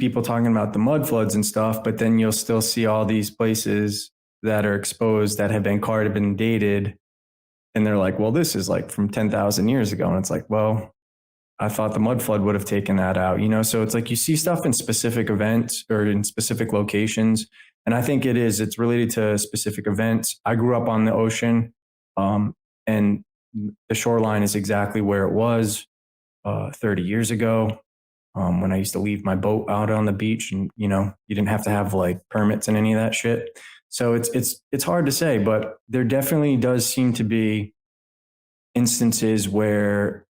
people talking about the mudfloods and stuff, but then you'll still see all these places that are exposed that have been carved and dated. And they're like, well, this is like from 10,000 years ago. And it's like, well, I thought the mud flood would have taken that out, you know? So it's like you see stuff in specific events or in specific locations. And I think it's related to specific events. I grew up on the ocean, and the shoreline is exactly where it was 30 years ago, when I used to leave my boat out on the beach, and, you know, you didn't have to have like permits and any of that shit. So it's hard to say, but there definitely does seem to be instances where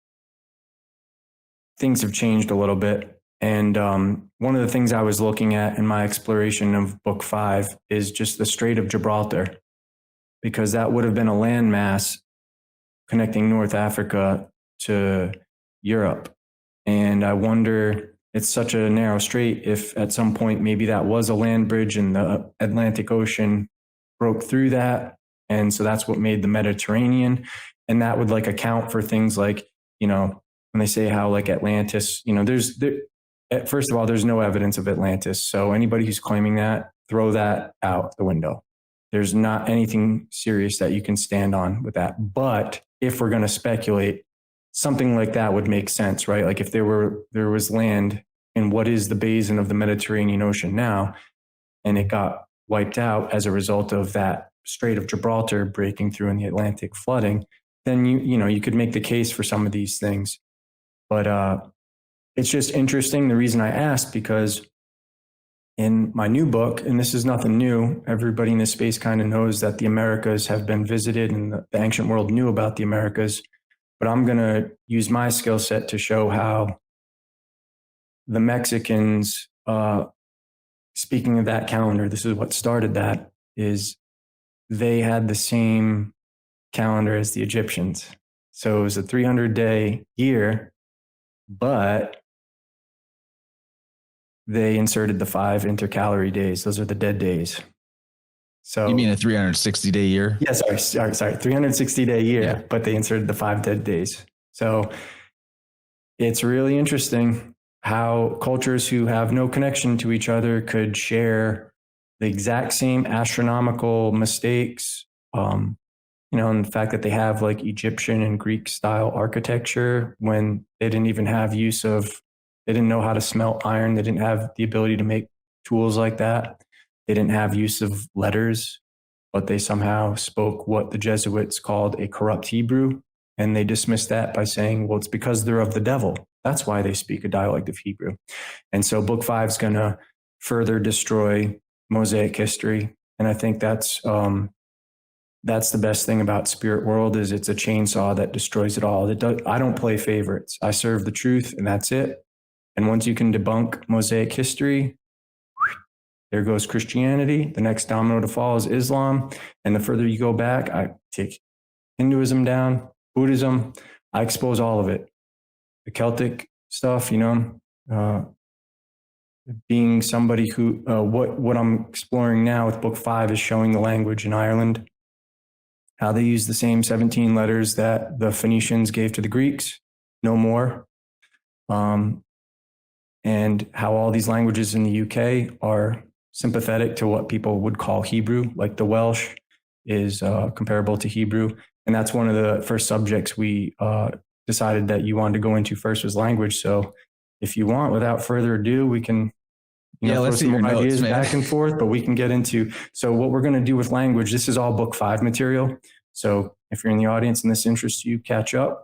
things have changed a little bit. And one of the things I was looking at in my exploration of book 5 is just the Strait of Gibraltar, because that would have been a landmass connecting North Africa to Europe. And I wonder, it's such a narrow strait, if at some point maybe that was a land bridge and the Atlantic Ocean broke through that. And so that's what made the Mediterranean. And that would like account for things like, you know, when they say how like Atlantis, you know, first of all, there's no evidence of Atlantis. So anybody who's claiming that, throw that out the window. There's not anything serious that you can stand on with that. But if we're going to speculate, something like that would make sense, right? Like if there was land in what is the basin of the Mediterranean Ocean now, and it got wiped out as a result of that Strait of Gibraltar breaking through in the Atlantic flooding, then you could make the case for some of these things. But it's just interesting. The reason I asked, because in my new book, and this is nothing new, everybody in this space kind of knows that the Americas have been visited and the ancient world knew about the Americas. But I'm going to use my skill set to show how the Mexicans, speaking of that calendar, this is what started that, is they had the same calendar as the Egyptians. So it was a 300-day year, but they inserted the 5 intercalary days. Those are the dead days. So you mean a 360-day year? Yeah, sorry, 360-day year, yeah. But they inserted the 5 dead days. So it's really interesting how cultures who have no connection to each other could share the exact same astronomical mistakes. And the fact that they have like Egyptian and Greek style architecture when they didn't even have they didn't know how to smelt iron. They didn't have the ability to make tools like that. They didn't have use of letters, but they somehow spoke what the Jesuits called a corrupt Hebrew. And they dismissed that by saying, well, it's because they're of the devil. That's why they speak a dialect of Hebrew. And so book 5 is going to further destroy Mosaic history. And I think that's the best thing about SpiritWhirled, is it's a chainsaw that destroys it all. I don't play favorites. I serve the truth, and that's it. And once you can debunk Mosaic history, there goes Christianity. The next domino to fall is Islam. And the further you go back, I take Hinduism down, Buddhism. I expose all of it. The Celtic stuff, being somebody who, what I'm exploring now with book 5 is showing the language in Ireland, how they use the same 17 letters that the Phoenicians gave to the Greeks, no more. And how all these languages in the UK are sympathetic to what people would call Hebrew, like the Welsh is comparable to Hebrew. And that's one of the first subjects we decided that you wanted to go into first, was language. So if you want, without further ado, we can let's see your ideas notes, back and forth, but we can get into, so what we're going to do with language, this is all book 5 material. So if you're in the audience and this interests you, catch up.